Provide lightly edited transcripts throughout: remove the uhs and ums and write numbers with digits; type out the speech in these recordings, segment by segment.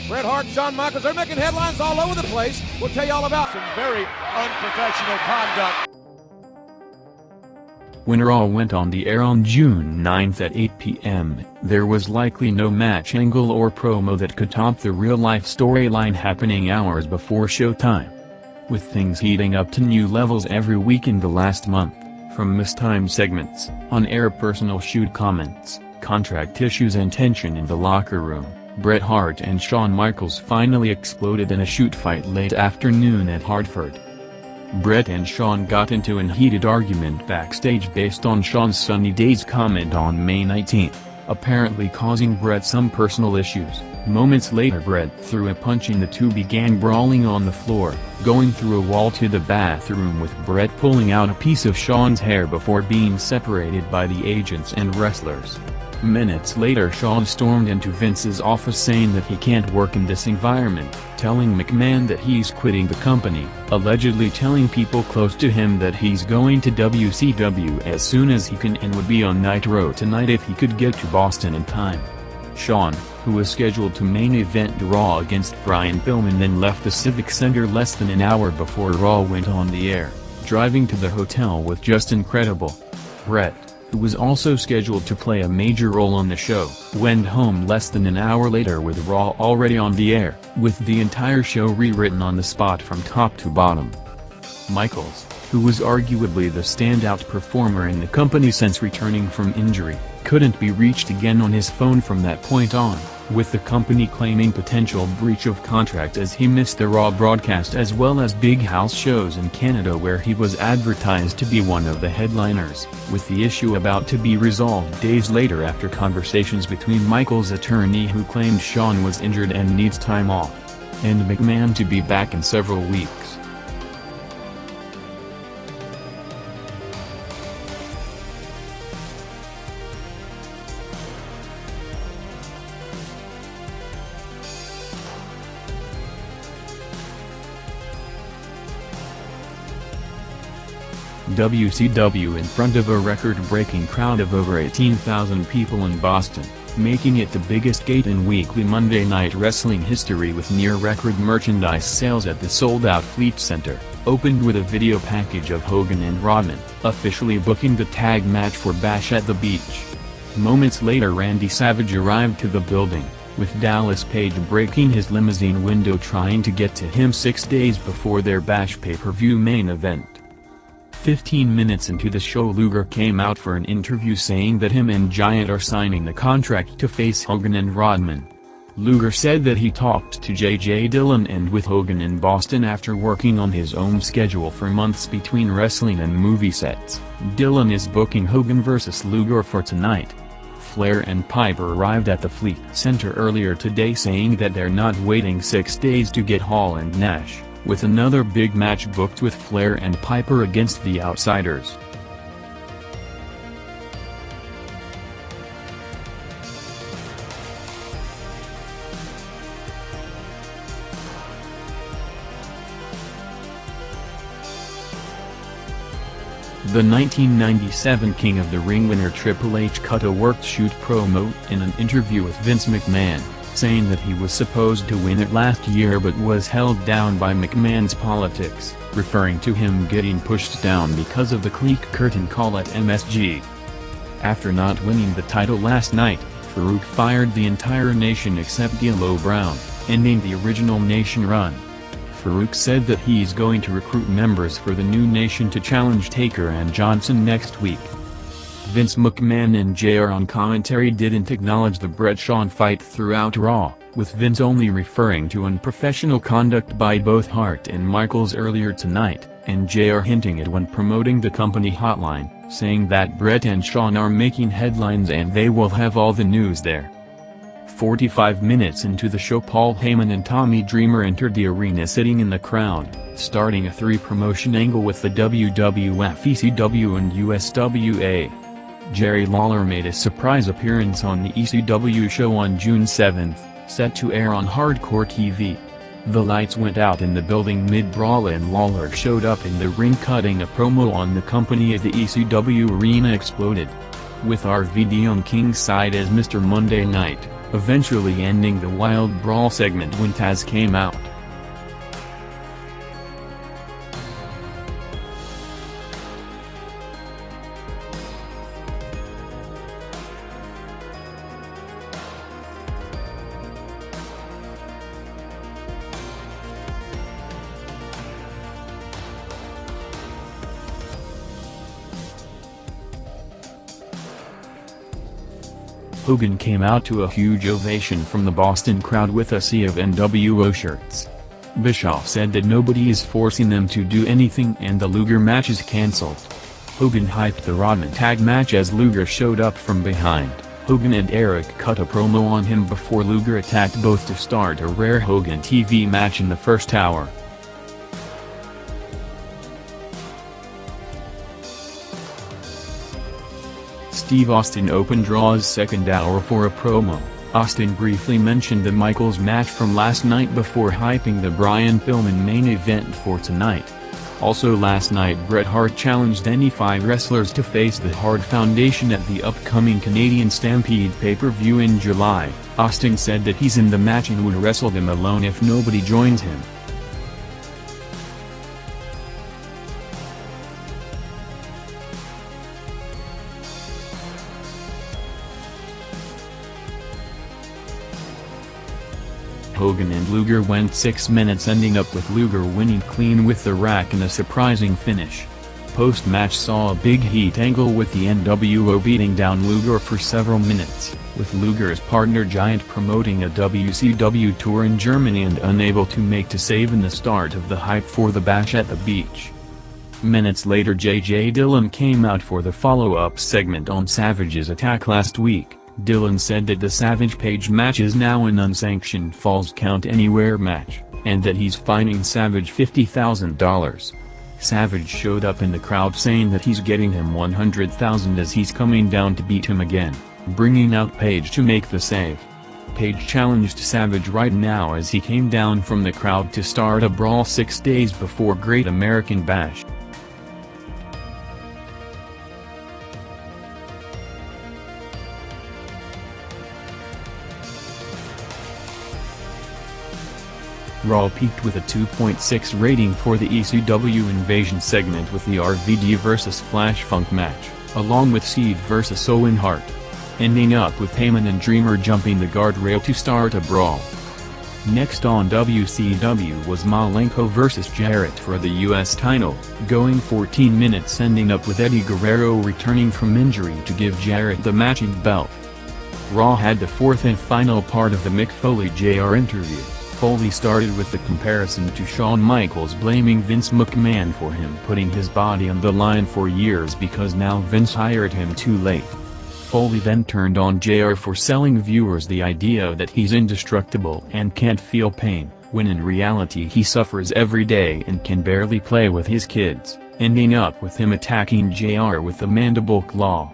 Bret Hart, Shawn Michaels, they're making headlines all over the place. We'll tell you all about some very unprofessional conduct. When Raw went on the air on June 9th at 8 p.m., there was likely no match angle or promo that could top the real-life storyline happening hours before showtime. With things heating up to new levels every week in the last month, from mistimed segments, on-air personal shoot comments, contract issues and tension in the locker room, Bret Hart and Shawn Michaels finally exploded in a shoot fight late afternoon at Hartford. Bret and Shawn got into an heated argument backstage based on Shawn's Sunny Days comment on May 19, apparently causing Bret some personal issues. Moments later Bret threw a punch and the two began brawling on the floor, going through a wall to the bathroom with Bret pulling out a piece of Shawn's hair before being separated by the agents and wrestlers. Minutes later Shawn stormed into Vince's office saying that he can't work in this environment, telling McMahon that he's quitting the company, allegedly telling people close to him that he's going to WCW as soon as he can and would be on Nitro tonight if he could get to Boston in time. Shawn, who was scheduled to main event Raw against Brian Pillman, then left the Civic Center less than an hour before Raw went on the air, driving to the hotel with just incredible. Bret, who was also scheduled to play a major role on the show, went home less than an hour later with Raw already on the air, with the entire show rewritten on the spot from top to bottom. Michaels, who was arguably the standout performer in the company since returning from injury, couldn't be reached again on his phone from that point on, with the company claiming potential breach of contract as he missed the Raw broadcast as well as big house shows in Canada where he was advertised to be one of the headliners, with the issue about to be resolved days later after conversations between Michaels' attorney, who claimed Shawn was injured and needs time off, and McMahon to be back in several weeks. WCW in front of a record-breaking crowd of over 18,000 people in Boston, making it the biggest gate in weekly Monday Night Wrestling history with near-record merchandise sales at the sold-out Fleet Center, opened with a video package of Hogan and Roddy, officially booking the tag match for Bash at the Beach. Moments later Randy Savage arrived to the building, with Dallas Page breaking his limousine window trying to get to him 6 days before their Bash pay-per-view main event. 15 minutes into the show Luger came out for an interview saying that him and Giant are signing the contract to face Hogan and Roddy. Luger said that he talked to J.J. Dillon and with Hogan in Boston after working on his own schedule for months between wrestling and movie sets. Dillon is booking Hogan vs. Luger for tonight. Flair and Piper arrived at the Fleet Center earlier today saying that they're not waiting 6 days to get Hall and Nash, with another big match booked with Flair and Piper against the Outsiders. The 1997 King of the Ring winner Triple H cut a worked shoot promo in an interview with Vince McMahon, saying that he was supposed to win it last year but was held down by McMahon's politics, referring to him getting pushed down because of the clique curtain call at MSG. After not winning the title last night, Farouk fired the entire nation except D'Lo Brown, ending the original Nation run. Farouk said that he's going to recruit members for the new Nation to challenge Taker and Johnson next week. Vince McMahon and JR on commentary didn't acknowledge the Bret-Shawn fight throughout Raw, with Vince only referring to unprofessional conduct by both Hart and Michaels earlier tonight, and JR hinting at when promoting the company hotline, saying that Bret and Shawn are making headlines and they will have all the news there. 45 minutes into the show Paul Heyman and Tommy Dreamer entered the arena sitting in the crowd, starting a three-promotion angle with the WWF, ECW and USWA. Jerry Lawler made a surprise appearance on the ECW show on June 7th, set to air on Hardcore TV. The lights went out in the building mid-brawl and Lawler showed up in the ring cutting a promo on the company as the ECW arena exploded. With RVD on King's side as Mr. Monday Night, eventually ending the Wild Brawl segment when Taz came out. Hogan came out to a huge ovation from the Boston crowd with a sea of NWO shirts. Bischoff said that nobody is forcing them to do anything and the Luger match is cancelled. Hogan hyped the Rodman tag match as Luger showed up from behind. Hogan and Eric cut a promo on him before Luger attacked both to start a rare Hogan TV match in the first hour. Steve Austin opened Raw's second hour for a promo. Austin briefly mentioned the Michaels match from last night before hyping the Brian Pillman main event for tonight. Also last night Bret Hart challenged any 5 wrestlers to face the Hart Foundation at the upcoming Canadian Stampede pay-per-view in July. Austin said that he's in the match and would wrestle them alone if nobody joins him. Hogan and Luger went 6 minutes, ending up with Luger winning clean with the rack in a surprising finish. Post-match saw a big heat angle with the NWO beating down Luger for several minutes, with Luger's partner Giant promoting a WCW tour in Germany and unable to make to save in the start of the hype for the bash at the beach. Minutes later J.J. Dillon came out for the follow-up segment on Savage's attack last week. Dillon said that the Savage Page match is now an unsanctioned Falls Count Anywhere match, and that he's fining Savage $50,000. Savage showed up in the crowd saying that he's getting him $100,000 as he's coming down to beat him again, bringing out Page to make the save. Page challenged Savage right now as he came down from the crowd to start a brawl 6 days before Great American Bash. Raw peaked with a 2.6 rating for the ECW Invasion segment with the RVD vs Flash Funk match, along with Seed vs Owen Hart, ending up with Heyman and Dreamer jumping the guardrail to start a brawl. Next on WCW was Malenko vs Jarrett for the US title, going 14 minutes, ending up with Eddie Guerrero returning from injury to give Jarrett the matching belt. Raw had the 4th and final part of the Mick Foley Jr. interview. Foley started with the comparison to Shawn Michaels, blaming Vince McMahon for him putting his body on the line for years because now Vince hired him too late. Foley then turned on JR for selling viewers the idea that he's indestructible and can't feel pain, when in reality he suffers every day and can barely play with his kids, ending up with him attacking JR with the mandible claw.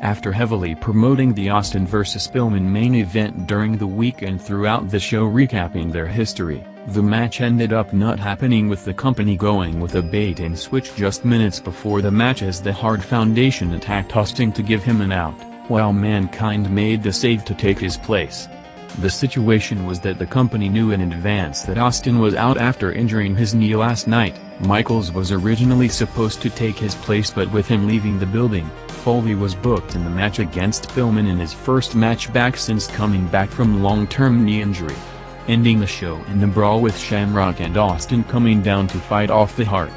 After heavily promoting the Austin vs Pillman main event during the week and throughout the show recapping their history, the match ended up not happening, with the company going with a bait and switch just minutes before the match as the Hart Foundation attacked Austin to give him an out, while Mankind made the save to take his place. The situation was that the company knew in advance that Austin was out after injuring his knee last night. Michaels was originally supposed to take his place, but with him leaving the building, Foley was booked in the match against Pillman in his first match back since coming back from long-term knee injury, ending the show in the brawl with Shamrock and Austin coming down to fight off the Hart.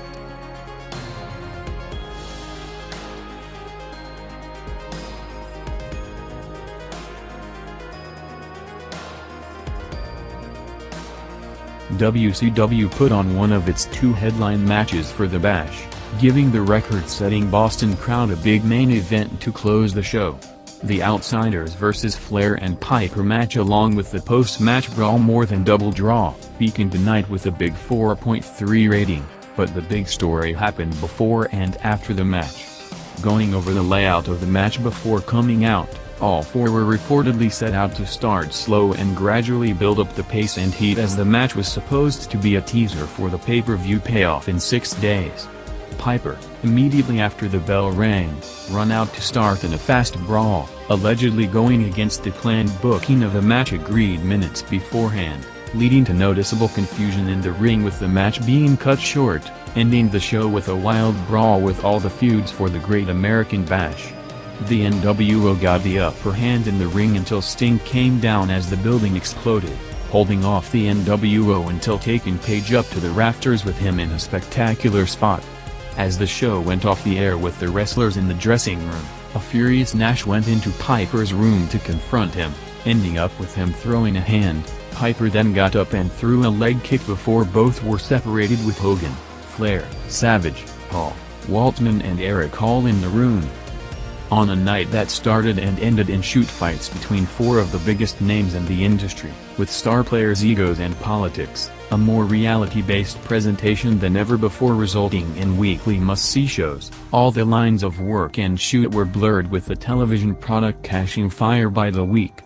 WCW put on one of its 2 headline matches for the Bash, giving the record-setting Boston crowd a big main event to close the show. The Outsiders vs Flair and Piper match, along with the post-match brawl, more than double draw, peaking tonight with a big 4.3 rating, but the big story happened before and after the match. Going over the layout of the match before coming out, all 4 were reportedly set out to start slow and gradually build up the pace and heat, as the match was supposed to be a teaser for the pay-per-view payoff in 6 days. Piper, immediately after the bell rang, run out to start in a fast brawl, allegedly going against the planned booking of a match agreed minutes beforehand, leading to noticeable confusion in the ring with the match being cut short, ending the show with a wild brawl with all the feuds for the Great American Bash. The NWO got the upper hand in the ring until Sting came down as the building exploded, holding off the NWO until taking Page up to the rafters with him in a spectacular spot. As the show went off the air with the wrestlers in the dressing room, a furious Nash went into Piper's room to confront him, ending up with him throwing a hand. Piper then got up and threw a leg kick before both were separated with Hogan, Flair, Savage, Paul, Waltman and Eric all in the room. On a night that started and ended in shoot fights between four of the biggest names in the industry, with star players' egos and politics, a more reality-based presentation than ever before resulting in weekly must-see shows, all the lines of work and shoot were blurred with the television product catching fire by the week.